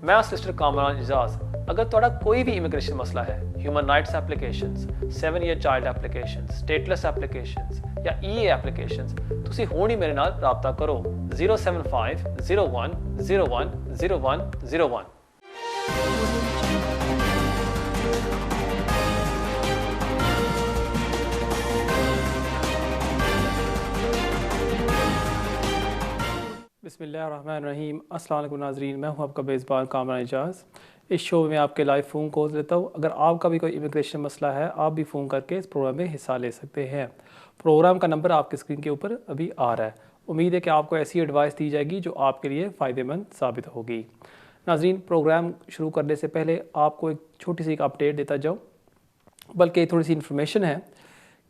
मैं सिस्टर कामरान इजाज। अगर ਤੁਹਾਡਾ ਕੋਈ ਵੀ ਇਮੀਗ੍ਰੇਸ਼ਨ ਮਸਲਾ ਹੈ, human rights applications, 7 year child applications, stateless applications ਜਾਂ ਈਏ ਐਪਲੀਕੇਸ਼ਨਸ, ਤੁਸੀਂ ਹੁਣ ਹੀ ਮੇਰੇ ਨਾਲ ਰਾਬਤਾ ਕਰੋ 07501010101। बिस्मिल्लाहिर्रहमानिर्रहीम। अस्सलाम वालेकुम नाज़रीन, मैं हूं आपका मेज़बान कामरान इजाज़। इस शो में आपके लाइव फ़ोन कॉल लेता हूं। अगर आपका भी कोई इमिग्रेशन मसला है, आप भी फ़ोन करके इस प्रोग्राम में हिस्सा ले सकते हैं। प्रोग्राम का नंबर आपके स्क्रीन के ऊपर अभी आ रहा है। उम्मीद है कि आपको ऐसी एडवाइस दी जाएगी जो आपके लिए फ़ायदेमंद साबित होगी। नाज़रीन, प्रोग्राम शुरू करने से पहले आपको एक छोटी सी अपडेट देता जाऊँ, बल्कि थोड़ी सी इन्फॉर्मेशन है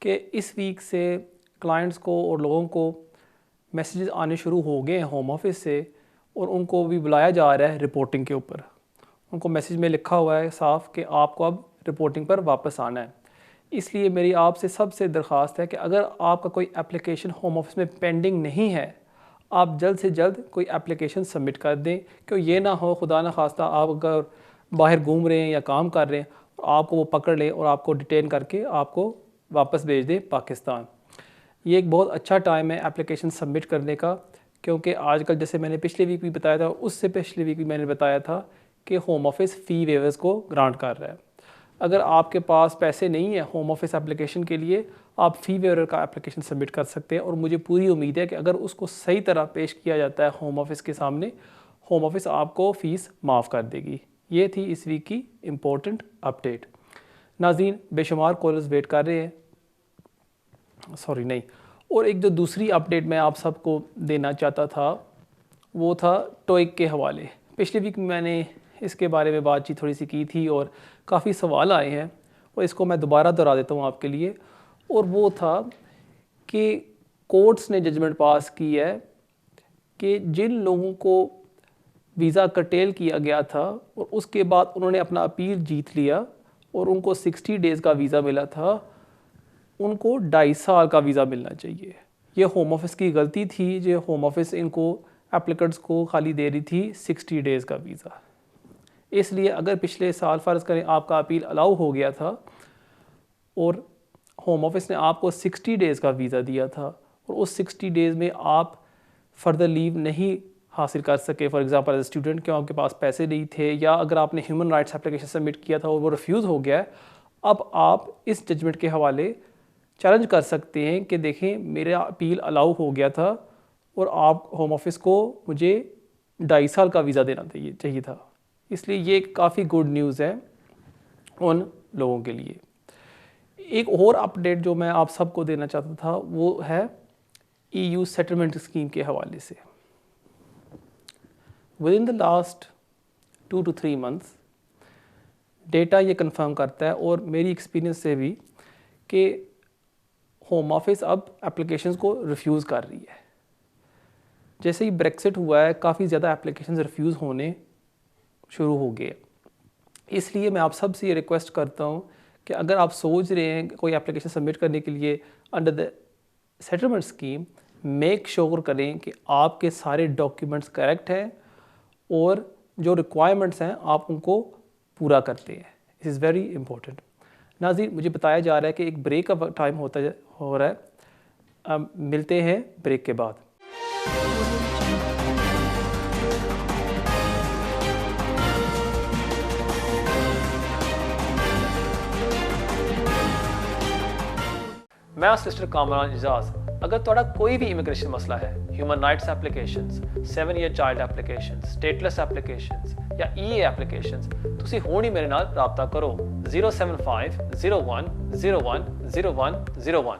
कि इस वीक से क्लाइंट्स को और लोगों को मैसेजेस आने शुरू हो गए हैं होम ऑफिस से, और उनको भी बुलाया जा रहा है रिपोर्टिंग के ऊपर। उनको मैसेज में लिखा हुआ है साफ कि आपको अब रिपोर्टिंग पर वापस आना है। इसलिए मेरी आपसे सबसे दरख्वास्त है कि अगर आपका कोई एप्लीकेशन होम ऑफिस में पेंडिंग नहीं है, आप जल्द से जल्द कोई एप्लीकेशन सबमिट कर दें। क्यों ये ना हो, खुदा न खास्ता आप अगर बाहर घूम रहे हैं या काम कर रहे हैं और आपको वो पकड़ लें और आपको डिटेन करके आपको वापस भेज दें पाकिस्तान। ये एक बहुत अच्छा टाइम है एप्लीकेशन सबमिट करने का, क्योंकि आजकल जैसे मैंने पिछले वीक भी बताया था, उससे पिछले वीक भी मैंने बताया था कि होम ऑफिस फ़ी वेवर्स को ग्रांट कर रहा है। अगर आपके पास पैसे नहीं है होम ऑफिस एप्लीकेशन के लिए, आप फ़ी वेवर का एप्लीकेशन सबमिट कर सकते हैं। और मुझे पूरी उम्मीद है कि अगर उसको सही तरह पेश किया जाता है होम ऑफिस के सामने, होम ऑफिस आपको फ़ीस माफ़ कर देगी। ये थी इस वीक की इम्पोर्टेंट अपडेट। नाज़रीन, बेशुमार कॉलर्स वेट कर रहे हैं, सॉरी नहीं। और एक जो दूसरी अपडेट मैं आप सबको देना चाहता था वो था टोइक के हवाले। पिछले वीक मैंने इसके बारे में बातचीत थोड़ी सी की थी और काफ़ी सवाल आए हैं, और इसको मैं दोबारा दोहरा देता हूँ आपके लिए। और वो था कि कोर्ट्स ने जजमेंट पास की है कि जिन लोगों को वीज़ा कर्टेल किया गया था और उसके बाद उन्होंने अपना अपील जीत लिया और उनको 60 डेज़ का वीज़ा मिला था, उनको 2.5 साल का वीज़ा मिलना चाहिए। ये होम ऑफिस की गलती थी, जो होम ऑफिस इनको एप्लीकेंट्स को खाली दे रही थी 60 डेज़ का वीज़ा। इसलिए अगर पिछले साल फ़र्ज़ करें आपका अपील अलाउ हो गया था और होम ऑफिस ने आपको 60 डेज़ का वीज़ा दिया था और उस 60 डेज़ में आप फर्दर लीव नहीं हासिल कर सके, फॉर एग्ज़ाम्पल एज स्टूडेंट, क्यों आपके पास पैसे नहीं थे, या अगर आपने ह्यूमन राइट्स एप्लीकेशन सबमिट किया था और वो रिफ्यूज़ हो गया है, अब आप इस जजमेंट के हवाले चैलेंज कर सकते हैं कि देखें मेरा अपील अलाउ हो गया था और आप होम ऑफिस को मुझे 2.5 साल का वीज़ा देना चाहिए था। इसलिए ये काफ़ी गुड न्यूज़ है उन लोगों के लिए। एक और अपडेट जो मैं आप सबको देना चाहता था वो है EU सेटलमेंट स्कीम के हवाले से। With in the last 2 to 3 months data ये कंफर्म करता है, और मेरी एक्सपीरियंस से भी, कि होम ऑफिस अब एप्लीकेशंस को रिफ्यूज़ कर रही है। जैसे ही ब्रेक्सिट हुआ है, काफ़ी ज़्यादा एप्लीकेशंस रिफ्यूज़ होने शुरू हो गए। इसलिए मैं आप सब से ये रिक्वेस्ट करता हूँ कि अगर आप सोच रहे हैं कोई एप्लीकेशन सबमिट करने के लिए under the settlement scheme, make sure करें कि आपके सारे डॉक्यूमेंट्स करेक्ट हैं और जो रिक्वायरमेंट्स हैं आप उनको पूरा करते हैं। This is very important. नाज़रीन, मुझे बताया जा रहा है कि एक ब्रेक का टाइम हो रहा है। मिलते हैं ब्रेक के बाद। मैं सिस्टर कामरान इजाज। अगर ਤੁਹਾਡਾ ਕੋਈ ਵੀ ਇਮੀਗ੍ਰੇਸ਼ਨ ਮਸਲਾ ਹੈ, human rights applications, 7 year child applications, stateless applications ਜਾਂ ਈਏ ਐਪਲੀਕੇਸ਼ਨਸ, ਤੁਸੀਂ ਹੁਣ ਹੀ ਮੇਰੇ ਨਾਲ ਰਾਬਤਾ ਕਰੋ 07501010101।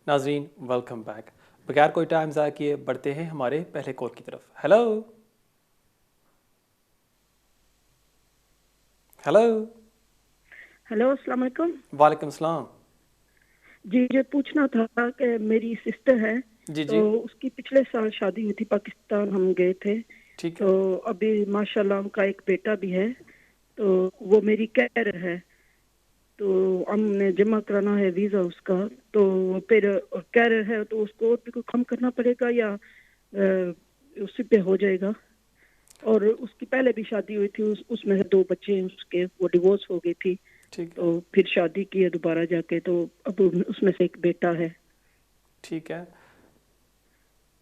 नाज़रीन, वेलकम बैक। बगैर कोई टाइम ज़ाया किए बढ़ते हैं हमारे पहले कॉल की तरफ। हेलो हेलो हेलो, अस्सलाम वालेकुम। वालेकुम सलाम। जी, मुझे पूछना था कि मेरी सिस्टर है, जी तो उसकी पिछले साल शादी हुई थी, पाकिस्तान हम गए थे। ठीक है। तो अभी माशाल्लाह उनका एक बेटा भी है, तो वो मेरी कैर है। तो हमने जमा कराना है वीज़ा उसका, तो फिर कह रहे हैं तो उसको और भी कोई कम करना पड़ेगा या उसी पे हो जाएगा? और उसकी पहले भी शादी हुई थी, उसमें से 2 बच्चे हैं उसके, वो डिवोर्स हो गई थी, ठीक है, तो फिर शादी की है दोबारा जाके, तो अब उसमें से एक बेटा है। ठीक है।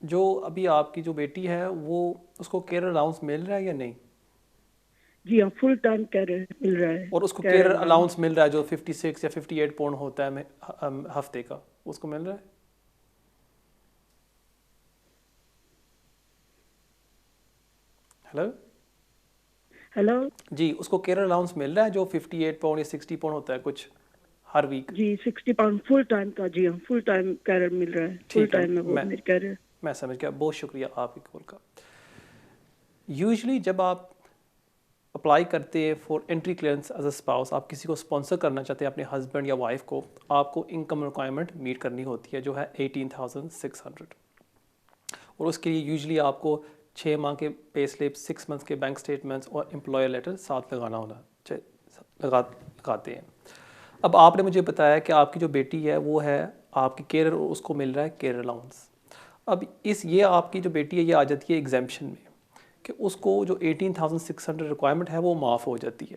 जो अभी आपकी जो बेटी है वो उसको केयर अलाउंस मिल रहा है या नहीं? जी हाँ, फुल टाइम कैरियर मिल रहा है, और उसको केयर कैरियर अलाउंस। अलाउंस मिल रहा है जो 56 या 58 पाउंड होता है हफ्ते का, उसको मिल रहा है? हेलो हेलो जी, उसको केयर अलाउंस मिल रहा है जो 58 पाउंड या 60 पाउंड होता है कुछ हर वीक? जी, 60 पाउंड फुल टाइम का, जी हाँ, फुल टाइम कैरियर मिल रहा है, फुल ठीक है, टाइम में वो मेरी कैरियर। मैं समझ गया, बहुत शुक्रिया आपकी कॉल का। यूजुअली जब आप अप्लाई करते हैं for entry clearance as a spouse, आप किसी को स्पॉन्सर करना चाहते हैं अपने हस्बैंड या वाइफ को, आपको इनकम रिक्वायरमेंट मीट करनी होती है जो है 18,600। और उसके लिए यूजुअली आपको 6 माह के पे स्लिप, 6 मंथ्स के बैंक स्टेटमेंट्स और एम्प्लॉयर लेटर साथ लगाते हैं। अब आपने मुझे बताया कि आपकी जो बेटी है वो है आपकी केयर, उसको मिल रहा है केयर अलाउंस। अब ये आपकी जो बेटी है ये आ जाती है एग्जाम्पशन में कि उसको जो 18,600 रिक्वायरमेंट है वो माफ़ हो जाती है।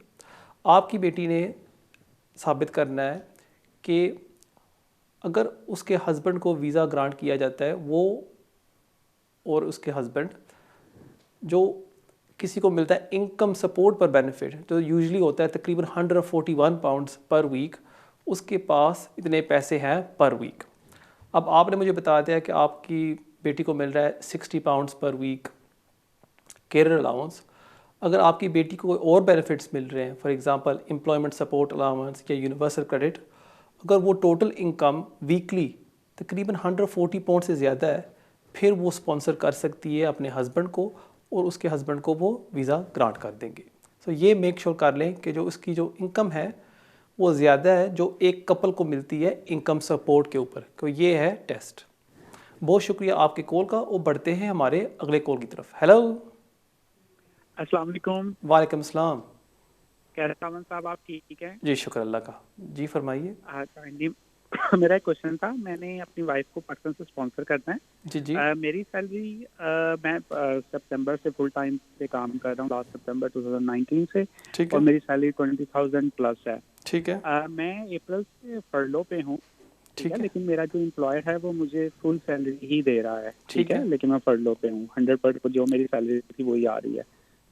आपकी बेटी ने साबित करना है कि अगर उसके हस्बैंड को वीज़ा ग्रांट किया जाता है, वो और उसके हस्बैंड जो किसी को मिलता है इनकम सपोर्ट पर बेनिफिट, जो यूजुअली होता है तकरीबन 141 पाउंड्स पर वीक, उसके पास इतने पैसे हैं पर वीक। अब आपने मुझे बता दिया कि आपकी बेटी को मिल रहा है 60 पाउंड्स पर वीक केयर अलाउंस। अगर आपकी बेटी को कोई और बेनिफिट्स मिल रहे हैं, for example employment support allowance या यूनिवर्सल क्रेडिट, अगर वो टोटल इनकम वीकली तकरीबन 140 पाउंड से ज़्यादा है, फिर वो स्पॉन्सर कर सकती है अपने हस्बैंड को और उसके हस्बैंड को वो वीज़ा ग्रांट कर देंगे। सो ये मेक श्योर कर लें कि जो उसकी जो इनकम है वो ज़्यादा है जो एक कपल को मिलती है इनकम सपोर्ट के ऊपर। तो ये है टेस्ट। बहुत शुक्रिया आपके कॉल का, और बढ़ते हैं हमारे अगले कॉल की तरफ। हेलो, अस्सलाम वालेकुम। वालेकुम सलाम। कैसे हैं साहब, आप ठीक हैं? जी शुक्र अल्लाह का। जी फरमाइए। काइंडली मेरा एक क्वेश्चन था, मैंने अपनी वाइफ को पाकिस्तान से स्पॉन्सर करना है। जी जी मेरी सैलरी मैं सितंबर से फुल टाइम पे काम कर रहा हूँ, लास्ट सितंबर 2019 से, ठीक और है, मेरी सैलरी 20,000 प्लस है। ठीक है, मैं अप्रैल से फर्लो पे हूँ, ठीक ठीक है, है, लेकिन मेरा जो एम्प्लॉयर है वो मुझे फुल सैलरी ही दे रहा है, ठीक ठीक है, है, लेकिन मैं फर्लो पे हूँ, 100% जो मेरी सैलरी थी वही आ रही है।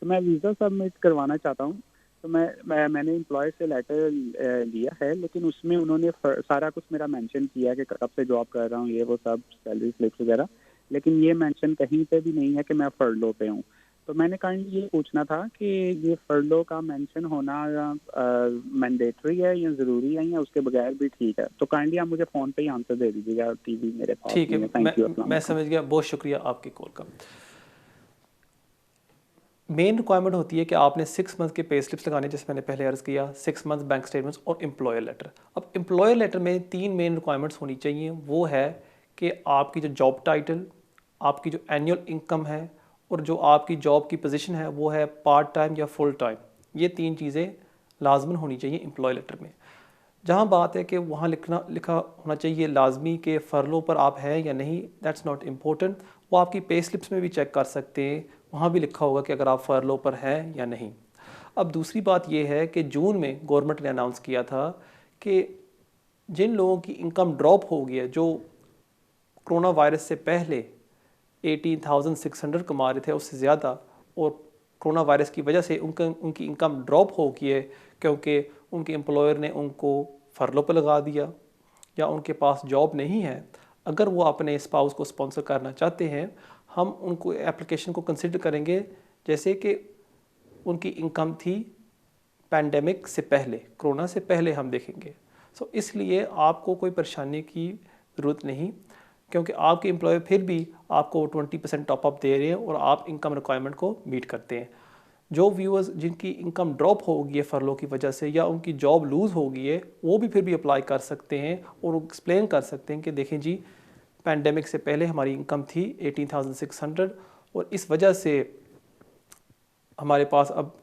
तो मैं वीज़ा सबमिट करवाना चाहता हूँ। तो मैंने एम्प्लॉयर से लेटर लिया है, लेकिन उसमें उन्होंने सारा कुछ मेरा मेंशन किया है कि कब से जॉब कर रहा हूँ, ये वो सब सैलरी स्लिप्स वगैरह, लेकिन ये मेंशन कहीं पे भी नहीं है कि मैं फर्लो पे हूँ। तो मैंने काइंडली ये पूछना था कि ये फर्लो का मेंशन होना मैंडेटरी है या ज़रूरी है या उसके बगैर भी ठीक है? तो काइंडली आप मुझे फ़ोन पे ही आंसर दे दीजिएगा, टीवी मेरे पास ठीक है। नहीं है। Thank you. अस्सलाम मैं वालेकुम। समझ गया, बहुत शुक्रिया आपके कॉल का। मेन रिक्वायरमेंट होती है कि आपने 6 मंथ के पे स्लिप्स लगाने, जैसे मैंने पहले अर्ज़ किया, 6 मंथ बैंक स्टेटमेंट्स और एम्प्लॉयर लेटर। अब एम्प्लॉयर लेटर में 3 मेन रिक्वायरमेंट्स होनी चाहिए। वो है कि आपकी जो जॉब टाइटल, आपकी जो एनुअल इनकम है, और जो आपकी जॉब की पोजीशन है वो है पार्ट टाइम या फुल टाइम। ये 3 चीज़ें लाजमन होनी चाहिए एम्प्लॉय लेटर में। जहाँ बात है कि वहाँ लिखा होना चाहिए लाजमी कि फ़रलो पर आप हैं या नहीं, दैट्स नॉट इम्पोर्टेंट। वो आपकी पे स्लिप्स में भी चेक कर सकते हैं, वहाँ भी लिखा होगा कि अगर आप फ़रलो पर हैं या नहीं। अब दूसरी बात यह है कि जून में गवर्नमेंट ने अनाउंस किया था कि जिन लोगों की इनकम ड्रॉप हो गई है, जो कोरोना वायरस से पहले 18,600 कमा रहे थे उससे ज़्यादा, और कोरोना वायरस की वजह से उनकी इनकम ड्रॉप हो गई है क्योंकि उनके एम्प्लॉयर ने उनको फरलो पर लगा दिया या उनके पास जॉब नहीं है, अगर वो अपने स्पाउस को स्पॉन्सर करना चाहते हैं, हम उनको एप्लीकेशन को कंसिडर करेंगे जैसे कि उनकी इनकम थी पैंडेमिक से पहले, कोरोना से पहले हम देखेंगे। सो इसलिए आपको कोई परेशानी की ज़रूरत नहीं, क्योंकि आपके एम्प्लॉयर फिर भी आपको 20% टॉपअप दे रहे हैं और आप इनकम रिक्वायरमेंट को मीट करते हैं। जो व्यूअर्स जिनकी इनकम ड्रॉप हो गई है फरलो की वजह से या उनकी जॉब लूज़ हो गई है, वो भी फिर भी अप्लाई कर सकते हैं और एक्सप्लेन कर सकते हैं कि देखें जी, पैंडेमिक से पहले हमारी इनकम थी 18,600 और इस वजह से हमारे पास अब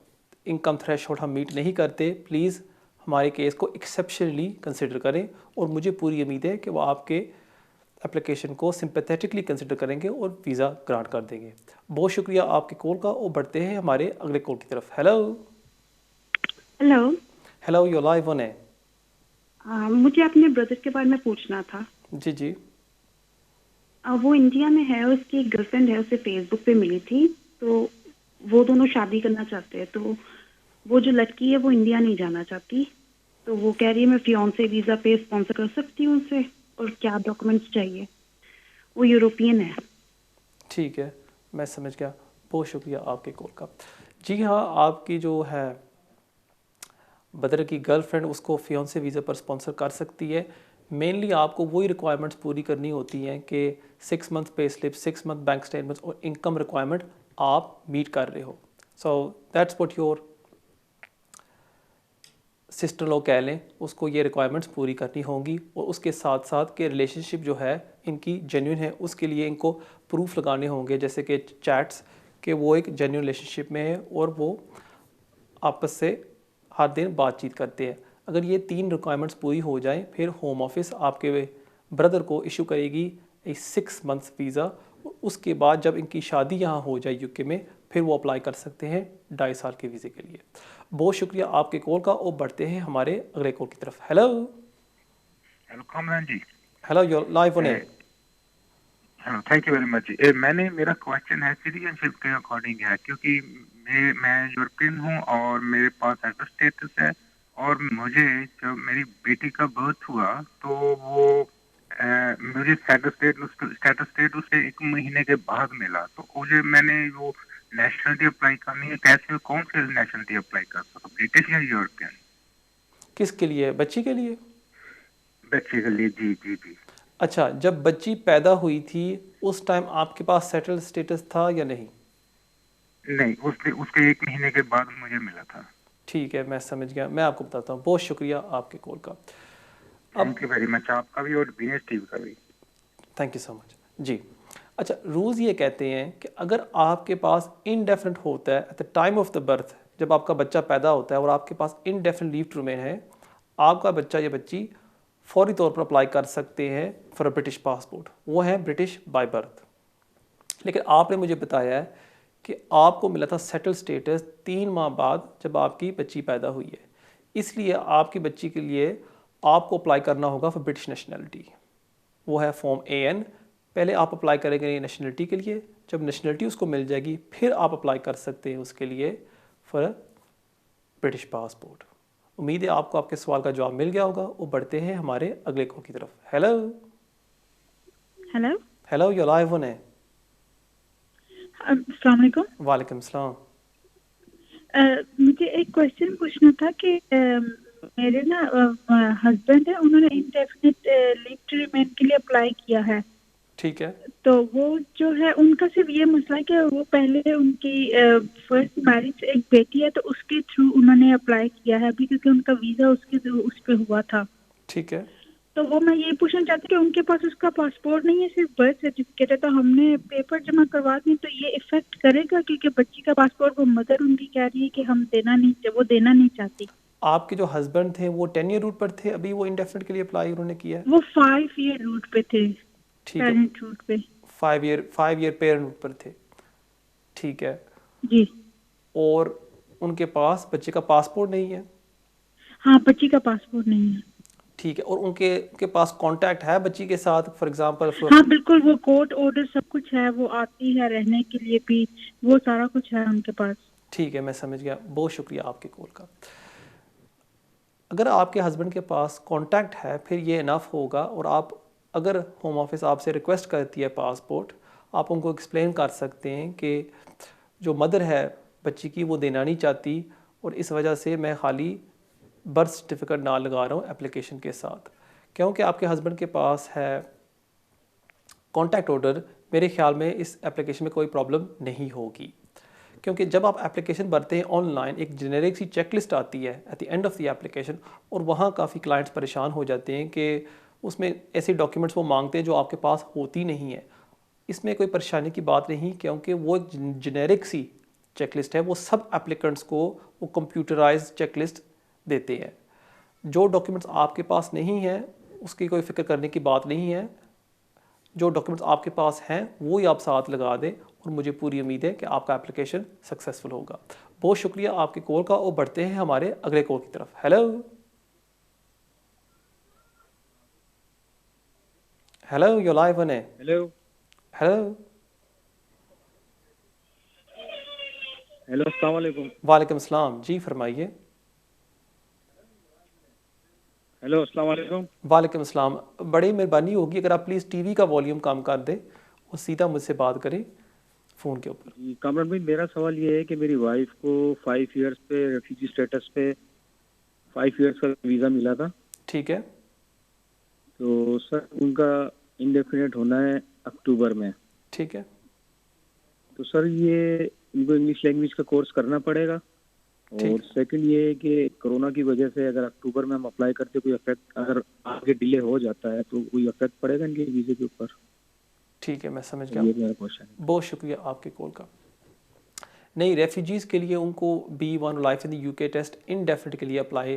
इनकम थ्रेशोल्ड हम मीट नहीं करते, प्लीज़ हमारे केस को एक्सेप्शनली कंसिडर करें, और मुझे पूरी उम्मीद है कि वो आपके एप्लीकेशन को सिंपैथेटिकली कंसिडर करेंगे और वीज़ा ग्रांट कर देंगे। बहुत शुक्रिया आपके कॉल का, और बढ़ते हैं हमारे अगले कॉल की तरफ। Hello hello. Hello, you live on है। मुझे अपने ब्रदर के बारे में पूछना था। जी जी। वो इंडिया में है, उसकी एक गर्लफ्रेंड है, उसे फेसबुक पे मिली थी, तो वो दोनों शादी करना चाहते हैं। तो वो जो लड़की है वो इंडिया नहीं जाना चाहती, तो वो कह रही है मैं फियांसे वीज़ा पे स्पॉन्सर कर सकती हूँ उसे, और क्या डॉक्यूमेंट्स चाहिए। वो यूरोपियन है। ठीक है, मैं समझ गया। बहुत शुक्रिया आपके कॉल का। जी हाँ, आपकी जो है बदर की गर्लफ्रेंड, उसको फियांसे वीज़ा पर स्पॉन्सर कर सकती है। मेनली आपको वही रिक्वायरमेंट्स पूरी करनी होती हैं कि 6 month pay slip, 6 month bank statements और इनकम रिक्वायरमेंट आप मीट कर रहे हो। So that's what your sister लो कह लें, उसको ये रिक्वायरमेंट्स पूरी करनी होंगी। और उसके साथ साथ के रिलेशनशिप जो है इनकी जेन्युइन है, उसके लिए इनको प्रूफ लगाने होंगे, जैसे कि चैट्स, कि वो एक जेन्युइन रिलेशनशिप में है और वो आपस से हर दिन बातचीत करते हैं। अगर ये 3 रिक्वायरमेंट्स पूरी हो जाएं, फिर होम ऑफिस आपके ब्रदर को इशू करेगी ए 6 मंथ्स वीज़ा। उसके बाद जब इनकी शादी यहाँ हो जाए यूके में, फिर वो अप्लाई कर सकते हैं 2.5 साल के वीज़े के लिए। बहुत शुक्रिया आपके कॉल का, और बढ़ते हैं हमारे अगले कॉल की तरफ। Hello hello Kamran ji. Hello, you live on air. Hello, thank you very much. मेरा क्वेश्चन है सिटीजनशिप के अकॉर्डिंग है, क्योंकि मैं यूरोपियन हूँ और मेरे पास एक्टर स्टेटस है, और मुझे जब मेरी बेटी का बर्थ हुआ तो वो मुझे स्टेटस स्टेट उससे 1 महीने के बाद मिला। तो मुझे मैंने वो नेशनलिटी अप्लाई करनी है, कैसे कौन सी नेशनलिटी अप्लाई कर सकता, ब्रिटिश या यूरोपियन? किसके लिए? बच्ची के लिए? बच्चे के लिए, जी जी जी। अच्छा, जब बच्ची पैदा हुई थी उस टाइम आपके पास सेटल्ड स्टेटस था या नहीं? नहीं, उसके 1 महीने के बाद मुझे मिला था। ठीक है, मैं समझ गया। मैं आपको बताता हूँ। बहुत शुक्रिया आपके कॉल का। थैंक यू वेरी मच, आपका भी और बीनेस टीवी का भी। थैंक यू सो मच जी। अच्छा, रूल्स ये कहते हैं कि अगर आपके पास इनडेफिनेट होता है at the time of the birth, जब आपका बच्चा पैदा होता है और आपके पास इनडेफिनेट लीव टू रिमेन है, आपका बच्चा या बच्ची फौरी तौर पर अप्लाई कर सकते हैं फॉर अ ब्रिटिश पासपोर्ट। वो है ब्रिटिश बाय बर्थ। लेकिन आपने मुझे बताया है कि आपको मिला था सेटल स्टेटस 3 माह बाद, जब आपकी बच्ची पैदा हुई है। इसलिए आपकी बच्ची के लिए आपको अप्लाई करना होगा फॉर ब्रिटिश नेशनलिटी। वो है फॉर्म AN। पहले आप अप्लाई करेंगे नेशनलिटी के लिए, जब नेशनलिटी उसको मिल जाएगी फिर आप अप्लाई कर सकते हैं उसके लिए फॉर ब्रिटिश पासपोर्ट। उम्मीद है आपको आपके सवाल का जवाब मिल गया होगा, और बढ़ते हैं हमारे अगले कॉल की तरफ। Hello hello. Hello, you live on है। अस्सलाम वालेकुम। वालेकुम सलाम। मुझे एक क्वेश्चन पूछना था कि मेरे ना हस्बैंड है, उन्होंने इंडेफिनिट लीव टू रिमेन के लिए अप्लाई किया है। ठीक है। तो वो जो है उनका सिर्फ ये मसला है कि वो पहले उनकी फर्स्ट मैरिज एक बेटी है, तो उसके थ्रू उन्होंने अप्लाई किया है अभी, क्योंकि उनका वीज़ा उसके थ्रू उस पर हुआ था। ठीक है। तो वो मैं ये पूछना चाहती कि उनके पास उसका पासपोर्ट नहीं है, सिर्फ बर्थ सर्टिफिकेट है, तो हमने पेपर जमा करवा दिए, तो ये इफेक्ट करेगा? क्योंकि बच्ची का पासपोर्ट वो मदर उनकी कह रही है कि हम वो देना नहीं चाहती। आपके जो हस्बैंड थे वो 10 ईयर रूट पर थे, अभी वो इंडेफिनेट के लिए अप्लाई उन्होंने किया है? वो 5 ईयर रूट पे थे, ठीक है, पेरेंट रूट पे। 5 ईयर पेरेंट रूट पर थे। ठीक है। जी। और उनके पास बच्चे का पासपोर्ट नहीं है? हाँ, बच्ची का पासपोर्ट नहीं है। ठीक है। और उनके पास कांटेक्ट है बच्ची के साथ, फॉर एग्जांपल? हाँ बिल्कुल, वो कोर्ट ऑर्डर सब कुछ है, वो आती है रहने के लिए भी, वो सारा कुछ है उनके पास। ठीक है, मैं समझ गया। बहुत शुक्रिया आपके कॉल का। अगर आपके हस्बैंड के पास कांटेक्ट है फिर ये इनफ होगा। और आप, अगर होम ऑफिस आपसे रिक्वेस्ट करती है पासपोर्ट, आप उनको एक्सप्लेन कर सकते हैं कि जो मदर है बच्ची की वो देना नहीं चाहती, और इस वजह से मैं खाली बर्थ सर्टिफिकेट ना लगा रहा हूँ एप्लीकेशन के साथ। क्योंकि आपके हस्बैंड के पास है कॉन्टैक्ट ऑर्डर, मेरे ख्याल में इस एप्लीकेशन में कोई प्रॉब्लम नहीं होगी। क्योंकि जब आप एप्लीकेशन भरते हैं ऑनलाइन, एक जेनेरिक सी चेकलिस्ट आती है at the end of the application, और वहाँ काफ़ी क्लाइंट्स परेशान हो जाते हैं कि उसमें ऐसे डॉक्यूमेंट्स वो मांगते हैं जो आपके पास होती नहीं है। इसमें कोई परेशानी की बात नहीं, क्योंकि वो एक जेनेरिक सी चेकलिस्ट है, वो सब एप्लीकेंट्स को वो कंप्यूटराइज चेकलिस्ट देते हैं। जो डॉक्यूमेंट्स आपके पास नहीं हैं उसकी कोई फ़िक्र करने की बात नहीं है। जो डॉक्यूमेंट्स आपके पास हैं वो ही आप साथ लगा दें और मुझे पूरी उम्मीद है कि आपका एप्लीकेशन सक्सेसफुल होगा। बहुत शुक्रिया आपकी कॉल का और बढ़ते हैं हमारे अगले कॉल की तरफ। Hello hello, you live on है। हेलो हेलो हेलो अस्सलाम वालेकुम। वालेकुम सलाम, जी फरमाइए। हेलो अस्सलाम वालेकुम। वालेकुम सलाम, बड़ी मेहरबानी होगी अगर आप प्लीज़ टीवी का वॉल्यूम कम कर दें और सीधा मुझसे बात करें फ़ोन के ऊपर। जी कामरान भाई, मेरा सवाल ये है कि मेरी वाइफ को 5 इयर्स पे रेफ्यूजी स्टेटस पे 5 इयर्स का वीज़ा मिला था। ठीक है, तो सर उनका इंडेफिनेट होना है अक्टूबर में। ठीक है। तो सर ये उनको इंग्लिश लैंग्वेज का कोर्स करना पड़ेगा। ठीक। और सेकंड ये है कि कोरोना की वजह से अगर अक्टूबर में हम अप्लाई करते कोई इफेक्ट अगर आगे डिले हो जाता है तो कोई इफेक्ट पड़ेगा इनके वीज़े के ऊपर? ठीक है, मैं समझ ये गया। मेरा क्वेश्चन है। बहुत शुक्रिया आपके कॉल का। नहीं, रेफ्यूजीज़ के लिए उनको B1 life in the UK test indefinite के लिए अप्लाई,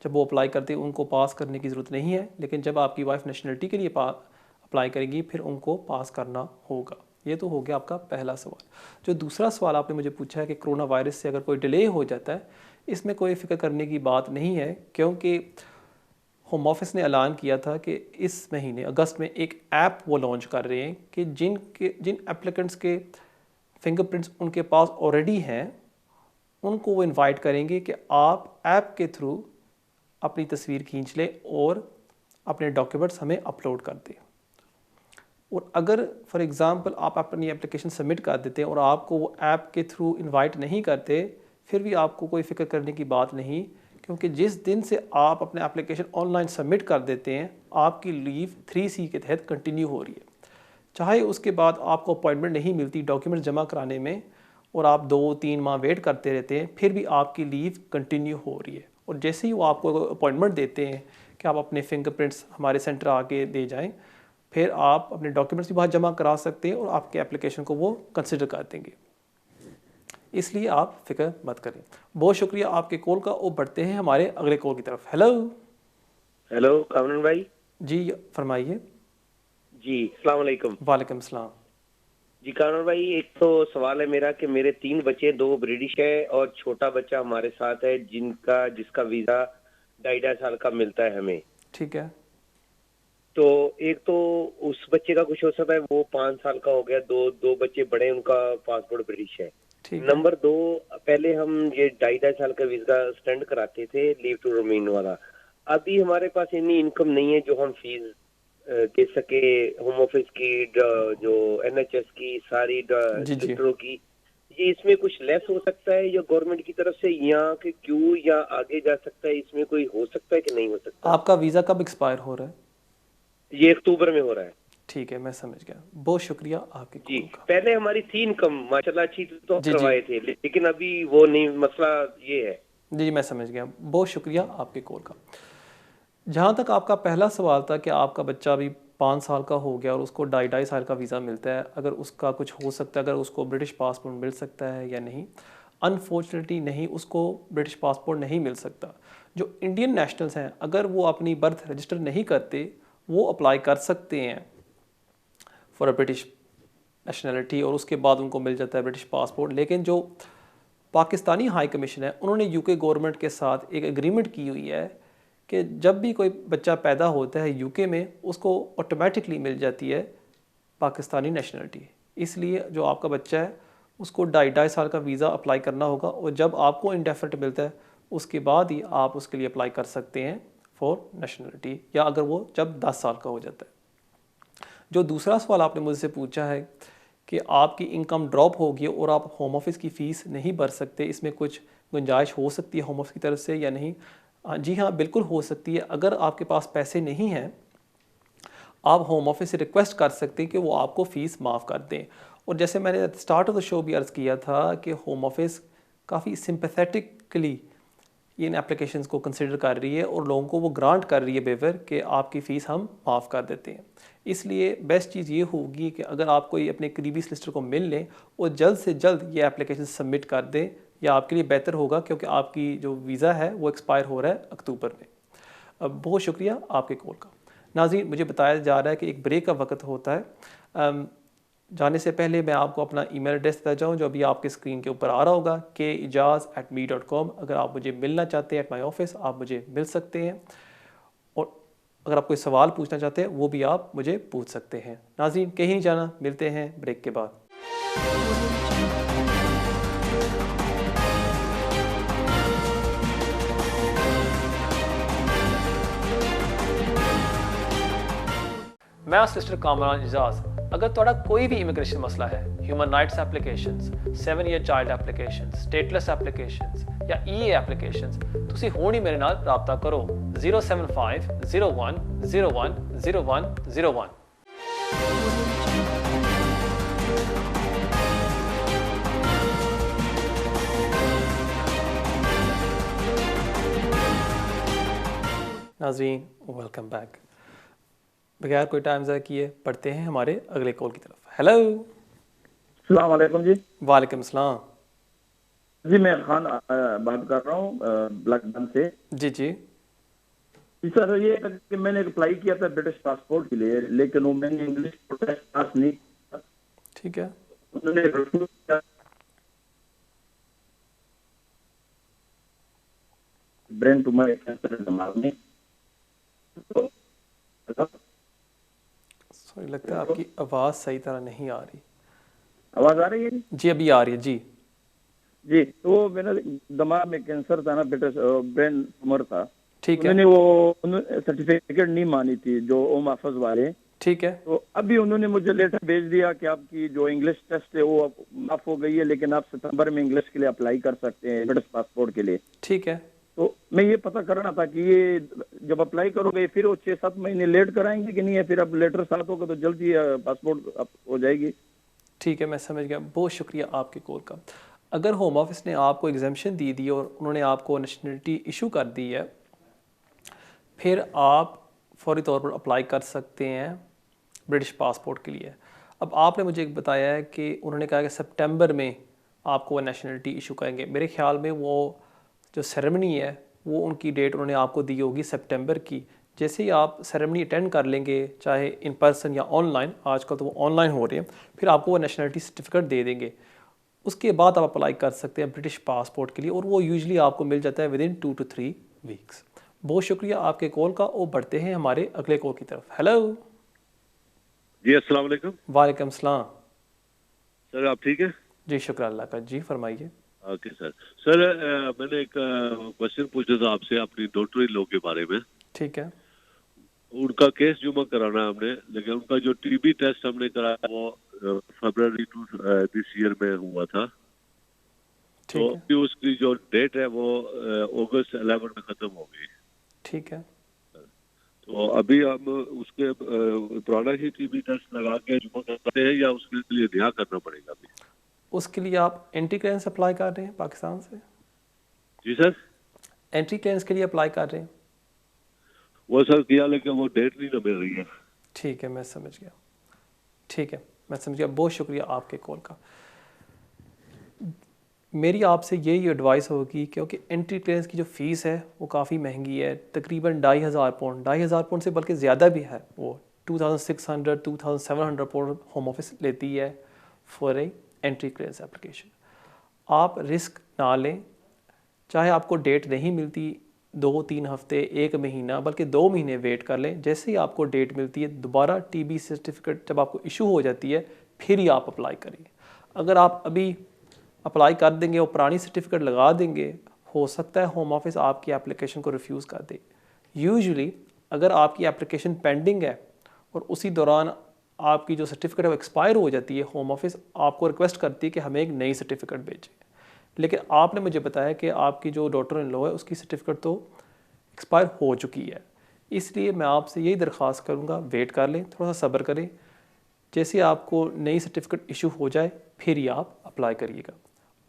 जब वो अप्लाई करते हैं उनको पास करने की ज़रूरत नहीं है, लेकिन जब आपकी वाइफ नेशनलिटी के लिए अप्लाई करेगी फिर उनको पास करना होगा। ये तो हो गया आपका पहला सवाल। जो दूसरा सवाल आपने मुझे पूछा है कि कोरोना वायरस से अगर कोई डिले हो जाता है, इसमें कोई फ़िक्र करने की बात नहीं है, क्योंकि होम ऑफिस ने ऐलान किया था कि इस महीने अगस्त में एक ऐप वो लॉन्च कर रहे हैं कि जिन एप्लीकेंट्स के फिंगरप्रिंट्स उनके पास ऑलरेडी हैं उनको वो इनवाइट करेंगे कि आप ऐप के थ्रू अपनी तस्वीर खींच लें और अपने डॉक्यूमेंट्स हमें अपलोड कर दें। और अगर फॉर एग्ज़ाम्पल आप अपनी एप्लीकेशन सबमिट कर देते हैं और आपको वो ऐप के थ्रू इनवाइट नहीं करते, फिर भी आपको कोई फ़िक्र करने की बात नहीं, क्योंकि जिस दिन से आप अपने एप्लीकेशन ऑनलाइन सबमिट कर देते हैं आपकी लीव 3C के तहत कंटिन्यू हो रही है। चाहे उसके बाद आपको अपॉइंटमेंट नहीं मिलती डॉक्यूमेंट जमा कराने में और आप 2-3 माह वेट करते रहते हैं, फिर भी आपकी लीव कंटिन्यू हो रही है। और जैसे ही वो आपको अपॉइंटमेंट देते हैं कि आप अपने फिंगरप्रिंट्स हमारे सेंटर आके दे जाएं, फिर आप अपने डॉक्यूमेंट्स भी वहाँ जमा करा सकते हैं और आपके एप्लीकेशन को वो कंसिडर कर देंगे। इसलिए आप फिक्र मत करें। बहुत शुक्रिया आपके कॉल का और बढ़ते हैं हमारे अगले कॉल की तरफ। हेलो हेलो कामरान भाई। जी फरमाइए। जी अस्सलाम वालेकुम। वालेकुम सलाम। जी कामरान भाई, एक तो सवाल है मेरा कि मेरे 3 बच्चे, 2 ब्रिटिश है और छोटा बच्चा हमारे साथ है जिसका वीज़ा 2.5 साल का मिलता है हमें। ठीक है। तो एक तो उस बच्चे का कुछ हो सकता है, वो 5 साल का हो गया। दो बच्चे बड़े, उनका पासपोर्ट ब्रिटिश है। नंबर 2, पहले हम ये 2.5 साल का वीज़ा एक्सटेंड कराते थे लीव टू रिमेन वाला। अभी हमारे पास इतनी इनकम नहीं है जो हम फीस दे सके होम ऑफिस की, जो NHS की, सारी डॉक्टरों की। ये इसमें कुछ लेस हो सकता है या गवर्नमेंट की तरफ से, यहाँ के क्यों या आगे जा सकता है, इसमें कोई हो सकता है कि नहीं हो सकता? आपका वीज़ा कब एक्सपायर हो रहा है? ये अक्टूबर में हो रहा है। ठीक है, मैं समझ गया। बहुत शुक्रिया आपके जी। कॉल का। पहले हमारी थी इनकम माशाल्लाह अच्छी तो करवाए थे, लेकिन अभी वो नहीं, मसला ये है। जी मैं समझ गया। बहुत शुक्रिया आपके कॉल का। जहाँ तक आपका पहला सवाल था कि आपका बच्चा अभी 5 साल का हो गया और उसको 2.5 साल का वीज़ा मिलता है, अगर उसका कुछ हो सकता है, अगर उसको ब्रिटिश पासपोर्ट मिल सकता है या नहीं। अनफॉर्चुनेटली नहीं, उसको ब्रिटिश पासपोर्ट नहीं मिल सकता। जो इंडियन नेशनल्स हैं अगर वो अपनी बर्थ रजिस्टर नहीं करते वो अप्लाई कर सकते हैं फॉर अ ब्रिटिश नेशनलिटी और उसके बाद उनको मिल जाता है ब्रिटिश पासपोर्ट। लेकिन जो पाकिस्तानी हाई कमीशन है उन्होंने यूके गवर्नमेंट के साथ एक एग्रीमेंट की हुई है कि जब भी कोई बच्चा पैदा होता है यूके में उसको ऑटोमेटिकली मिल जाती है पाकिस्तानी नेशनलिटी। इसलिए जो आपका बच्चा है उसको 2.5 साल का वीज़ा अप्लाई करना होगा और जब आपको इंडेफिनिट मिलता है उसके बाद ही आप उसके लिए अप्लाई कर सकते हैं फॉर नेशनलिटी, या अगर वो जब 10 साल का हो जाता है। जो दूसरा सवाल आपने मुझसे पूछा है कि आपकी इनकम ड्रॉप होगी और आप होम ऑफिस की फ़ीस नहीं भर सकते, इसमें कुछ गुंजाइश हो सकती है होम ऑफिस की तरफ से या नहीं? जी हाँ, बिल्कुल हो सकती है। अगर आपके पास पैसे नहीं हैं आप होम ऑफिस से रिक्वेस्ट कर सकते हैं कि वो आपको फ़ीस माफ़ कर दें। और जैसे मैंने स्टार्ट ऑफ द शो भी अर्ज़ किया था कि होम ऑफिस काफ़ी सिंपैथेटिकली इन एप्लीकेशंस को कंसिडर कर रही है और लोगों को वो ग्रांट कर रही है वेवर कि आपकी फ़ीस हम माफ़ कर देते हैं। इसलिए बेस्ट चीज़ ये होगी कि अगर आप कोई अपने करीबी सॉलिसिटर को मिल लें और जल्द से जल्द ये एप्लीकेशन सबमिट कर दें, या आपके लिए बेहतर होगा क्योंकि आपकी जो वीज़ा है वो एक्सपायर हो रहा है अक्टूबर में। अब बहुत शुक्रिया आपके कॉल का। नाज़रीन, मुझे बताया जा रहा है कि एक ब्रेक का वक्त होता है। जाने से पहले मैं आपको अपना ईमेल एड्रेस देता जाऊँ जो अभी आपके स्क्रीन के ऊपर आ रहा होगा, kejaz@me.com। अगर आप मुझे मिलना चाहते हैं एट माई ऑफिस, आप मुझे मिल सकते हैं, और अगर आप कोई सवाल पूछना चाहते हैं वो भी आप मुझे पूछ सकते हैं। नाज़रीन, कहीं नहीं जाना, मिलते हैं ब्रेक के बाद। मैं हाँ सिस्टर कामरान इजाज। अगर तुहाडा कोई भी इमिग्रेशन मसला है, human rights applications, 7 year child applications, stateless applications या EA एप्लीकेशंस, तुसी हुण ही मेरे नाल राबता करो 075 01 01 01 01। नाज़रीन, वेलकम बैक। बगैर कोई टाइम ज़ाया किए पढ़ते हैं हमारे अगले कॉल की तरफ। हेलो, अस्सलाम वालेकुम जी। वालेकुम सलाम। जी मैं खान बात कर रहा हूँ ब्लैकबर्न से। जी जी जी सर, ये कि मैंने अप्लाई किया था ब्रिटिश पासपोर्ट के लिए, लेकिन वो मैंने इंग्लिश टेस्ट पास नहीं किया। ठीक है, उन्होंने रिफ्यूज किया। ब्रेन ट्यूमर कैंसर दिमाग में। तो सॉरी, लगता है आपकी आवाज़ सही तरह नहीं आ रही। आवाज आ रही है जी अभी आ रही है जी। जी। तो मेरा दिमाग में कैंसर था ना, ब्रिटिश ब्रेन ट्यूमर था। ठीक है, उन्होंने वो सर्टिफिकेट नहीं मानी थी जो होम ऑफिस वाले। ठीक है, तो अभी उन्होंने मुझे लेटर भेज दिया कि आपकी जो इंग्लिश टेस्ट है वो माफ हो गई है, लेकिन आप सितंबर में इंग्लिश के लिए अप्लाई कर सकते हैं ब्रिटिश पासपोर्ट के लिए। ठीक है। तो मैं ये पता करना था कि ये जब अप्लाई करोगे फिर वो 6-7 महीने लेट कराएंगे कि नहीं है, फिर अब लेटर साथ होगा तो जल्दी पासपोर्ट हो जाएगी। ठीक है, मैं समझ गया। बहुत शुक्रिया आपके कॉल का। अगर होम ऑफिस ने आपको एग्जामेशन दी दी और उन्होंने आपको नेशनलिटी इशू कर दी है, फिर आप फौरी तौर पर अप्लाई कर सकते हैं ब्रिटिश पासपोर्ट के लिए। अब आपने मुझे एक बताया है कि उन्होंने कहा कि सितंबर में आपको नेशनलिटी इशू करेंगे। मेरे ख्याल में वो जो सेरेमनी है वो उनकी डेट उन्होंने आपको दी होगी सितंबर की। जैसे ही आप सेरेमनी अटेंड कर लेंगे, चाहे इन पर्सन या ऑनलाइन, आजकल तो वो ऑनलाइन हो रहे हैं, फिर आपको वो नेशनलिटी सर्टिफिकेट दे देंगे। उसके बाद आप अप्लाई कर सकते हैं ब्रिटिश पासपोर्ट के लिए, और वो यूजुअली आपको मिल जाता है विदिन 2 to 3 वीक्स। बहुत शुक्रिया आपके कॉल का। वो बढ़ते हैं हमारे अगले कॉल की तरफ। हेलो जी, अस्सलाम वालेकुम। वालेकुम सलाम। सर आप ठीक है? जी शुक्र अल्लाह का। जी फरमाइए। Okay sir. सर मैंने एक क्वेश्चन पूछा था आपसे अपनी डॉक्टरी लॉ के बारे में। ठीक है। उनका केस जुमा कराना है हमने, लेकिन उनका जो टीबी टेस्ट हमने कराया वो फरवरी दिस ईयर में हुआ था। तो अभी उसकी जो डेट है वो अगस्त 11 में खत्म हो गई। ठीक है। तो अभी हम उसके पुराना ही टीबी टेस्ट लगा के जुमा करते हैं या उसके लिए नया करना पड़ेगा अभी? उसके लिए आप एंट्री क्लियरेंस अप्लाई कर रहे हैं पाकिस्तान से? जी सर। एंट्री क्लियरेंस के लिए अप्लाई कर रहे हैं? वो सर किया, लेकिन वो डेट नहीं मिल रही है। ठीक है, मैं समझ गया। ठीक है, मैं समझ गया। बहुत शुक्रिया आपके कॉल का। मेरी आपसे यही एडवाइस होगी, क्योंकि एंट्री क्लियरेंस की जो फ़ीस है वो काफ़ी महंगी है, तकरीबन 2500 पाउंड, 2500 पाउंड से बल्कि ज़्यादा भी है। वो 2600 2700 पाउंड होम ऑफिस लेती है for a entry clearance application. आप रिस्क ना लें, चाहे आपको डेट नहीं मिलती 2-3 हफ्ते, 1 महीना, बल्कि 2 महीने वेट कर लें। जैसे ही आपको डेट मिलती है, दोबारा टीबी सर्टिफिकेट जब आपको इशू हो जाती है, फिर ही आप अप्लाई करें। अगर आप अभी अप्लाई कर देंगे और पुरानी सर्टिफिकेट लगा देंगे, हो सकता है होम ऑफिस आपकी एप्लीकेशन को रिफ्यूज़ कर दे। यूजुअली अगर आपकी एप्लीकेशन पेंडिंग है और उसी दौरान आपकी जो सर्टिफिकेट है वो एक्सपायर हो जाती है, होम ऑफिस आपको रिक्वेस्ट करती है कि हमें एक नई सर्टिफिकेट भेजें। लेकिन आपने मुझे बताया कि आपकी जो डॉटर इन लॉ है उसकी सर्टिफिकेट तो एक्सपायर हो चुकी है, इसलिए मैं आपसे यही दरख्वास्त करूँगा, वेट कर लें, थोड़ा सा सब्र करें। जैसे आपको नई सर्टिफिकेट इशू हो जाए फिर ही आप अप्लाई करिएगा।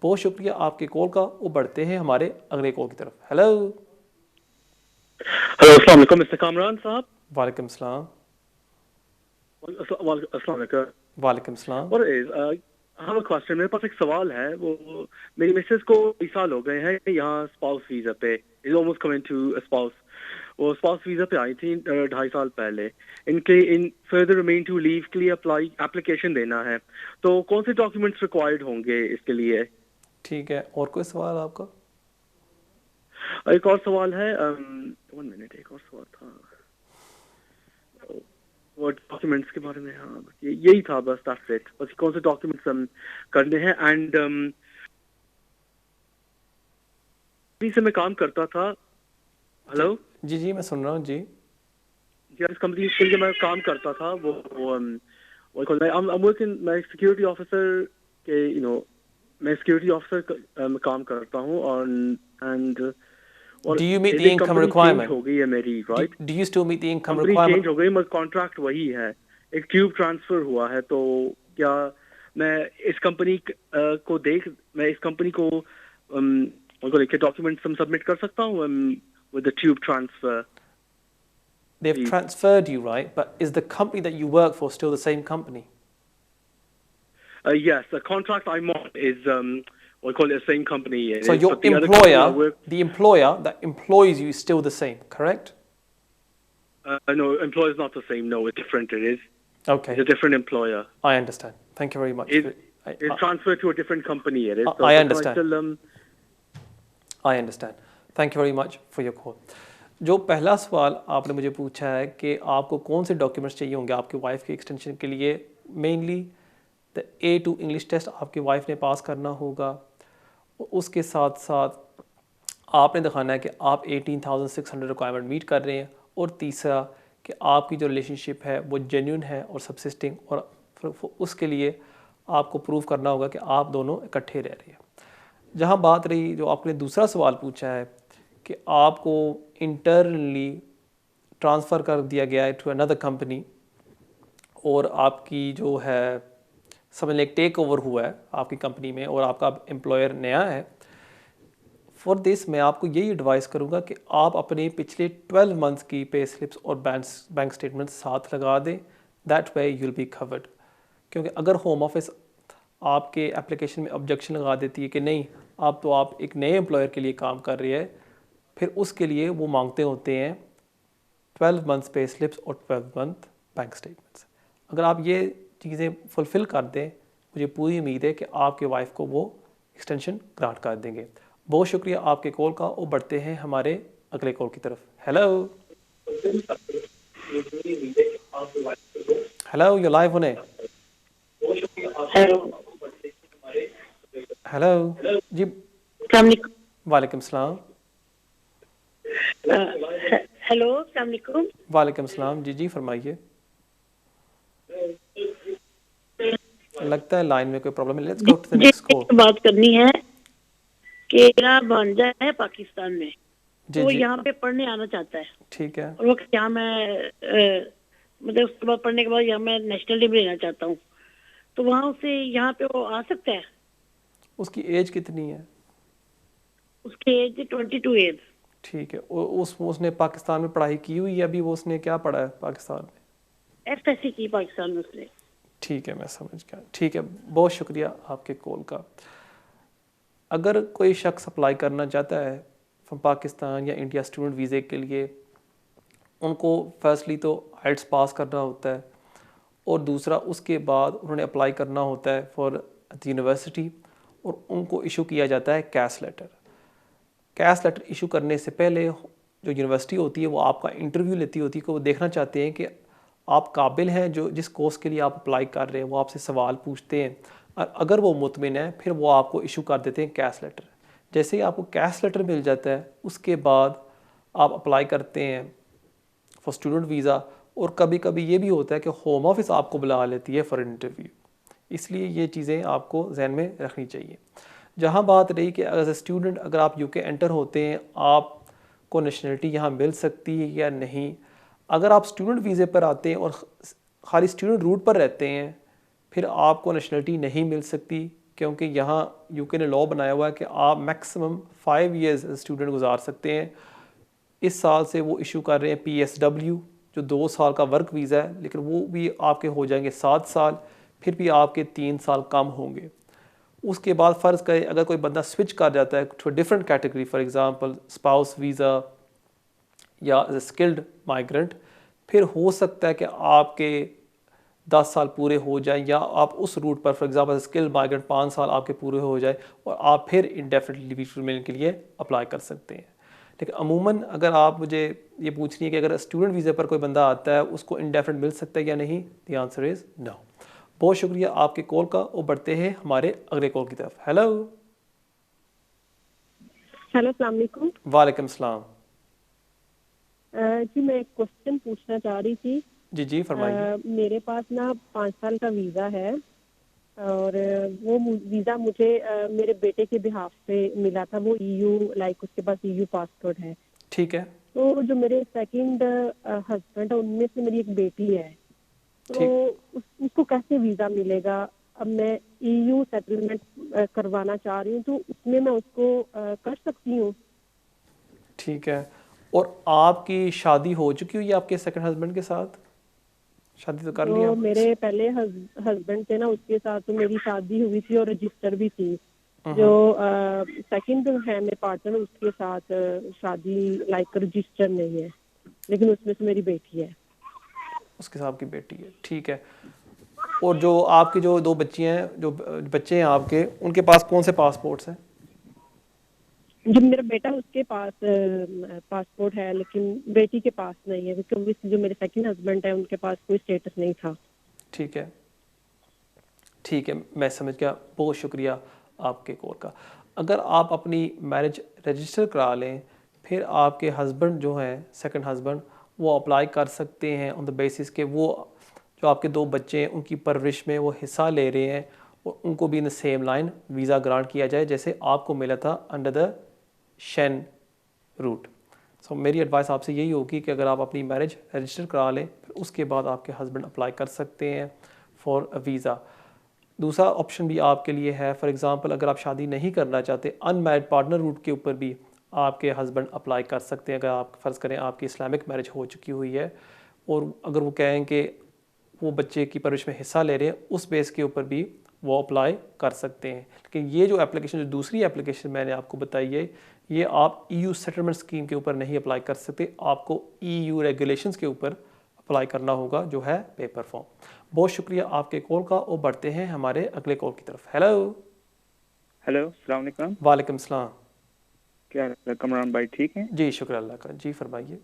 बहुत शुक्रिया आपके कॉल का। वो बढ़ते हैं हमारे अगले कॉल की तरफ। हेलो अस्सलाम वालेकुम मिस्टर कामरान साहब। वालेकुम सलाम। अस्सलाम वालेकुम। वालेकुम सलाम। और हाँ क्वेश्चन, मेरे पास एक सवाल है। वो मेरी मिसेस को 20 साल हो गए हैं यहाँ स्पाउस वीजा पे, is almost coming to spouse. वो स्पाउस वीजा पे आई थी 2.5 साल पहले। इनके in further remain to leave के लिए एप्लीकेशन देना है, तो कौन से डॉक्यूमेंट्स रिक्वायर्ड होंगे इसके लिए? ठीक है, और कोई सवाल आपका? एक और सवाल है, 1 मिनट, एक और सवाल था वो डॉक्यूमेंट्स के बारे में। हाँ, यही था बस, दैट्स इट। बस कौन से डॉक्यूमेंट्स हम करने हैं। एंड से मैं काम करता था। हेलो जी जी, मैं सुन रहा हूँ जी। जिस कंपनी के लिए मैं काम करता था वो मैं सिक्योरिटी ऑफिसर के मैं सिक्योरिटी ऑफिसर काम करता हूँ। और Do you meet the income requirement? हो गई है मेरी, right? Do you still meet the income company requirement? Change हो गई, मगर कॉन्ट्रैक्ट वही है। एक ट्यूब ट्रांसफर हुआ है, तो क्या मैं इस कंपनी को लेके डॉक्यूमेंट सबमिट कर सकता हूँ with the tube transfer? They've transferred you, right? But is the company that you work for still the same company? Yes, the contract I'm on is we call it the same company. So your the employer that employs you is still the same, correct? No, employer is not the same. No, it's different. It is. Okay. It's a different employer. I understand. Thank you very much. It's transferred to a different company. It is. I understand. I understand. Thank you very much for your call. जो पहला सवाल आपने मुझे पूछा है कि आपको कौन से डॉक्यूमेंट्स चाहिए होंगे आपकी वाइफ के एक्सटेंशन के लिए, mainly the A2 English test आपकी वाइफ ने पास करना होगा। उसके साथ साथ आपने दिखाना है कि आप 18,600 रिक्वायरमेंट मीट कर रहे हैं, और तीसरा कि आपकी जो रिलेशनशिप है वो जेन्युइन है और सबसिस्टिंग, और उसके लिए आपको प्रूव करना होगा कि आप दोनों इकट्ठे रह रहे हैं। जहाँ बात रही जो आपने दूसरा सवाल पूछा है कि आपको इंटरनली ट्रांसफ़र कर दिया गया है टू अनदर कंपनी, और आपकी जो है समझ लें एक टेक ओवर हुआ है आपकी कंपनी में, और आपका एम्प्लॉयर नया है। फॉर दिस मैं आपको यही एडवाइस करूँगा कि आप अपने पिछले 12 मंथ्स की पे स्लिप्स और बैंक स्टेटमेंट साथ लगा दें। That way you will be covered. क्योंकि अगर होम ऑफिस आपके एप्लीकेशन में ऑब्जेक्शन लगा देती है कि नहीं, आप एक नए एम्प्लॉयर के लिए काम कर रही है, फिर उसके लिए वो मांगते होते हैं 12 मंथ्स पे स्लिप्स और 12 मंथ बैंक स्टेटमेंट्स। अगर आप ये चीज़ें फुलफ़िल कर दें, मुझे पूरी उम्मीद है कि आपके वाइफ को वो एक्सटेंशन ग्रांट कर देंगे। बहुत शुक्रिया आपके कॉल का, और बढ़ते हैं हमारे अगले कॉल की तरफ। हेलो हेलो, यू लाइव होने। हेलो जी, वालेकुम सलाम। हेलो, अस्सलाम वालेकुम। वालेकुम सलाम। जी जी, फरमाइए। लगता है लाइन में कोई प्रॉब्लम है। Let's go to the next call. बात करनी है कि मेरा भांजा है पाकिस्तान में, तो वो यहाँ पे पढ़ने आना चाहता है। ठीक है। और वो यहाँ मैं मतलब उसके बाद पढ़ने के बाद यहाँ मैं नेशनलिटी भी लेना चाहता हूँ, तो वहाँ से यहाँ पे वो आ सकता है? उसकी एज कितनी है? उसकी एज 22 एज। ठीक है। उसने पाकिस्तान में पढ़ाई की हुई है अभी? वो उसने क्या पढ़ा है पाकिस्तान में? FSC की पाकिस्तान में उसने। ठीक है, मैं समझ गया। ठीक है, बहुत शुक्रिया आपके कॉल का। अगर कोई शख्स अप्लाई करना चाहता है फ्रॉम पाकिस्तान या इंडिया स्टूडेंट वीज़े के लिए, उनको फर्स्टली तो IELTS पास करना होता है, और दूसरा उसके बाद उन्होंने अप्लाई करना होता है फॉर द यूनिवर्सिटी, और उनको इशू किया जाता है cash letter. Cash letter issue करने से पहले जो यूनिवर्सिटी होती है वो आपका इंटरव्यू लेती होती है, कि वो देखना चाहते हैं कि आप काबिल हैं, जो जिस कोर्स के लिए आप अप्लाई कर रहे हैं वो आपसे सवाल पूछते हैं, और अगर वो मुतमिन है फिर वो आपको इशू कर देते हैं कैश लेटर। जैसे ही आपको कैश लेटर मिल जाता है, उसके बाद आप अप्लाई करते हैं फॉर स्टूडेंट वीज़ा, और कभी कभी ये भी होता है कि होम ऑफिस आपको बुला लेती है फॉर इंटरव्यू। इसलिए ये चीज़ें आपको जहन में रखनी चाहिए। जहाँ बात रही कि एज ए स्टूडेंट अगर आप UK एंटर होते हैं, आपको नेशनलिटी यहाँ मिल सकती है या नहीं। अगर आप स्टूडेंट वीज़े पर आते हैं और खाली स्टूडेंट रूट पर रहते हैं, फिर आपको नेशनलिटी नहीं मिल सकती, क्योंकि यहाँ UK ने लॉ बनाया हुआ है कि आप मैक्सिमम 5 ईयर्स स्टूडेंट गुजार सकते हैं। इस साल से वो इशू कर रहे हैं PSW, जो 2 साल का वर्क वीज़ा है, लेकिन वो भी आपके हो जाएंगे 7 साल, फिर भी आपके 3 साल कम होंगे। उसके बाद फ़र्ज़ करें अगर कोई बंदा स्विच कर जाता है to different category, for example spouse visa या एज ए स्किल्ड माइग्रेंट, फिर हो सकता है कि आपके 10 साल पूरे हो जाए या आप उस रूट पर फॉर एग्जांपल स्किल्ड माइग्रेंट 5 साल आपके पूरे हो जाए और आप फिर इंडेफिनिट लीव टू रिमेन के लिए अप्लाई कर सकते हैं। लेकिन अमूमन अगर आप मुझे ये पूछ रही है कि अगर स्टूडेंट वीज़े पर कोई बंदा आता है उसको इंडेफिनिट मिल सकता है या नहीं, द आंसर इज़ नो। बहुत शुक्रिया आपके कॉल का और बढ़ते हैं हमारे अगले कॉल की तरफ। हेलो अस्सलाम वालेकुम। वालेकुम सलाम। जी मैं एक क्वेश्चन पूछना चाह रही थी। जी फरमाइए। मेरे पास ना 5 साल का वीज़ा है और वो वीज़ा मुझे मेरे बेटे के बिहाफ पे मिला था। वो EU लाइक उसके पास EU पासपोर्ट है। ठीक है। तो जो मेरे सेकंड हस्बैंड है उनमें से मेरी एक बेटी है, तो उसको कैसे वीज़ा मिलेगा? अब मैं EU सेटलमेंट करवाना चाह रही हूँ, तो उसमें मैं उसको कर सकती हूँ? ठीक है। और आपकी शादी हो चुकी हुई है आपके सेकंड हस्बैंड के साथ? शादी तो कर लिया? तो मेरे पहले हस्बैंड थे ना, उसके साथ तो मेरी शादी हुई थी और रजिस्टर भी थी। जो सेकंड है मेरे पार्टनर, उसके साथ शादी लाइक रजिस्टर नहीं है, लेकिन उसमें से मेरी बेटी है। उसके साथ आपकी बेटी है, ठीक है। और जो आपकी जो 2 बच्ची हैं, जो बच्चे हैं आपके, उनके पास कौन से पासपोर्ट्स हैं? जो मेरा बेटा उसके पास पासपोर्ट है, लेकिन बेटी के पास नहीं है, क्योंकि जो मेरे सेकंड हस्बैंड है उनके पास कोई स्टेटस नहीं था। ठीक है, ठीक है, मैं समझ गया। बहुत शुक्रिया आपके कॉल का। अगर आप अपनी मैरिज रजिस्टर करा लें, फिर आपके हस्बैंड जो हैं सेकंड हस्बैंड, वो अप्लाई कर सकते हैं ऑन द बेसिस के वो जो आपके 2 बच्चे हैं उनकी परवरिश में वो हिस्सा ले रहे हैं और उनको भी in the same line visa grant किया जाए जैसे आपको मिला था अंडर द शेन रूट। सो मेरी एडवाइस आपसे यही होगी कि अगर आप अपनी मैरिज रजिस्टर करा लें, फिर उसके बाद आपके हस्बैंड अप्लाई कर सकते हैं फॉर अ वीज़ा। दूसरा ऑप्शन भी आपके लिए है, फॉर एग्ज़ाम्पल अगर आप शादी नहीं करना चाहते, अनमैरिड पार्टनर रूट के ऊपर भी आपके हस्बैंड अप्लाई कर सकते हैं। अगर आप फ़र्ज़ करें आपकी इस्लामिक मैरिज हो चुकी हुई है और अगर वो कहें कि वो बच्चे की परवरिश में हिस्सा ले रहे हैं, उस बेस के ऊपर भी वो अप्लाई कर सकते हैं। लेकिन ये जो एप्लीकेशन, जो दूसरी एप्लीकेशन मैंने आपको बताई है, ये आप EU सेटलमेंट स्कीम के ऊपर नहीं अप्लाई कर सकते, आपको EU रेगुलेशंस के ऊपर अप्लाई करना होगा जो है पेपर फॉर्म। बहुत शुक्रिया आपके कॉल का और बढ़ते हैं हमारे अगले कॉल की तरफ। हेलो अस्सलाम वालेकुम। वालेकुम सलाम। क्या हाल है कमरान भाई, ठीक हैं? जी शुक्र अल्लाह का। जी फरमाइए।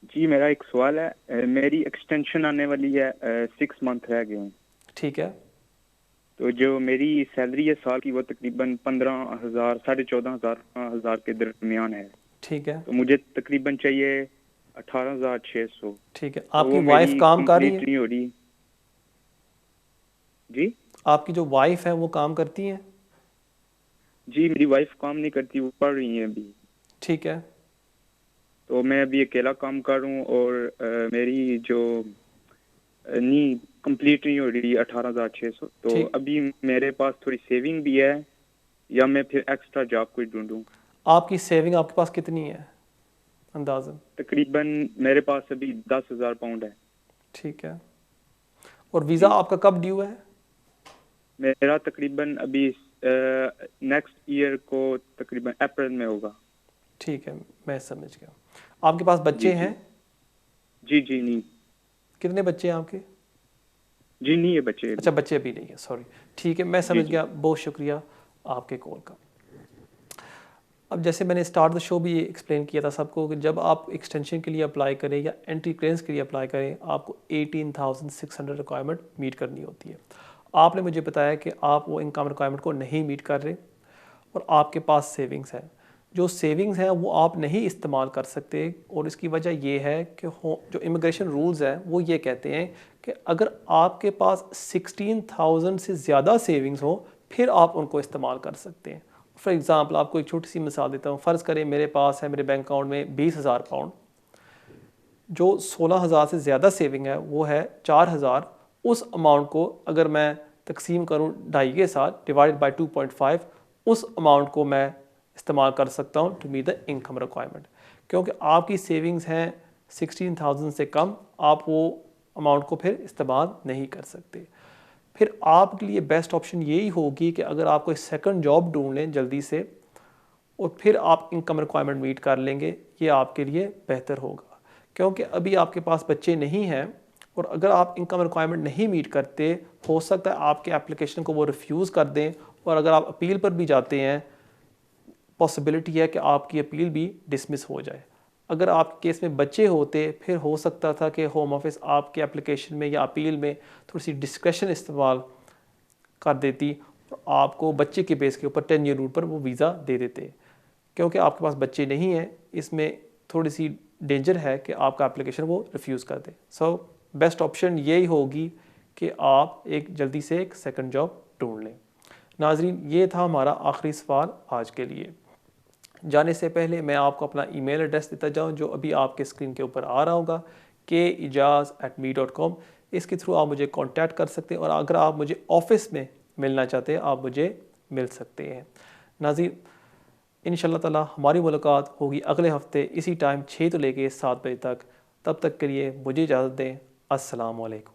जी मेरा एक सवाल है। मेरी एक्सटेंशन आने वाली है, 6 मंथ रह गए हैं। ठीक है। तो जो मेरी सैलरी है साल की वो तकरीबन 15,000 14,000 के दरमियान है। ठीक है। तो मुझे तकरीबन चाहिए 18,600। ठीक है। आपकी वाइफ काम कर रही है? नहीं हो रही जी। आपकी जो वाइफ है वो काम करती हैं? जी मेरी वाइफ काम नहीं करती, वो पढ़ रही है अभी। ठीक है। तो मैं अभी अकेला काम कर रहा हूँ और मेरी जो नहीं कंप्लीट नहीं हो रही 18,600। तो अभी मेरे पास थोड़ी सेविंग भी है, या मैं फिर एक्स्ट्रा जॉब कोई ढूंढूं? आपकी सेविंग आपके पास कितनी है अंदाज़न? तकरीबन मेरे पास अभी 10,000 पाउंड है। ठीक है। और वीज़ा आपका कब ड्यू है? मेरा तकरीबन अभी नेक्स्ट ईयर को तकरीबन अप्रैल में होगा। ठीक है, मैं समझ गया। आपके पास बच्चे हैं? जी नहीं। कितने बच्चे हैं आपके? जी नहीं है बच्चे। अच्छा बच्चे अभी नहीं है, सॉरी। ठीक है, मैं समझ गया। बहुत शुक्रिया आपके कॉल का। अब जैसे मैंने स्टार्ट द शो भी ये एक्सप्लेन किया था सबको कि जब आप एक्सटेंशन के लिए अप्लाई करें या एंट्री क्लियरेंस के लिए अप्लाई करें, आपको 18,600 रिक्वायरमेंट मीट करनी होती है। आपने मुझे बताया कि आप वो इनकम रिक्वायरमेंट को नहीं मीट कर रहे और आपके पास सेविंग्स है। जो सेविंग्स हैं वो आप नहीं इस्तेमाल कर सकते और इसकी वजह ये है कि जो इमिग्रेशन रूल्स हैं वो ये कहते हैं कि अगर आपके पास 16,000 से ज़्यादा सेविंग्स हो फिर आप उनको इस्तेमाल कर सकते हैं। फॉर एग्ज़ाम्पल आपको एक छोटी सी मिसाल देता हूँ। फ़र्ज़ करें मेरे पास है मेरे बैंक अकाउंट में 20,000 पाउंड, जो 16,000 से ज़्यादा सेविंग है वो है 4,000। उस अमाउंट को अगर मैं तकसीम करूँ 2.5 के साथ डिवाइडेड बाई 2.5, उस अमाउंट को मैं इस्तेमाल कर सकता हूँ to meet the income requirement. क्योंकि आपकी सेविंग्स हैं 16,000 से कम, आप वो अमाउंट को फिर इस्तेमाल नहीं कर सकते। फिर आपके लिए बेस्ट ऑप्शन यही होगी कि अगर आप कोई सेकंड जॉब ढूंढ लें जल्दी से और फिर आप इनकम रिक्वायरमेंट मीट कर लेंगे, ये आपके लिए बेहतर होगा। क्योंकि अभी आपके पास बच्चे नहीं हैं और अगर आप इनकम रिक्वायरमेंट नहीं मीट करते, हो सकता है आपके एप्लीकेशन को वो रिफ्यूज़ कर दें, और अगर आप अपील पर भी जाते हैं पॉसिबिलिटी है कि आपकी अपील भी डिसमिस हो जाए। अगर आपके केस में बच्चे होते फिर हो सकता था कि होम ऑफिस आपके एप्लीकेशन में या अपील में थोड़ी सी डिस्क्रेशन इस्तेमाल कर देती और आपको बच्चे के बेस के ऊपर 10 ईयर रूट पर वो वीज़ा दे देते। क्योंकि आपके पास बच्चे नहीं हैं, इसमें थोड़ी सी डेंजर है कि आपका एप्लीकेशन वो रिफ्यूज़ कर दे। सो बेस्ट ऑप्शन यही होगी कि आप एक जल्दी से एक सेकंड जॉब ढूंढ लें। नाजरीन, ये था हमारा आखिरी सवाल आज के लिए। जाने से पहले मैं आपको अपना ईमेल एड्रेस देता जाऊं जो अभी आपके स्क्रीन के ऊपर आ रहा होगा, keijaz@me.com। इसके थ्रू आप मुझे कांटेक्ट कर सकते हैं और अगर आप मुझे ऑफिस में मिलना चाहते हैं आप मुझे मिल सकते हैं। नाज़रीन, इंशाल्लाह ताला हमारी मुलाकात होगी अगले हफ्ते इसी टाइम 6 से लेकर 7 बजे तक। तब तक के लिए मुझे इजाज़त दें। अस्सलाम वालेकुम।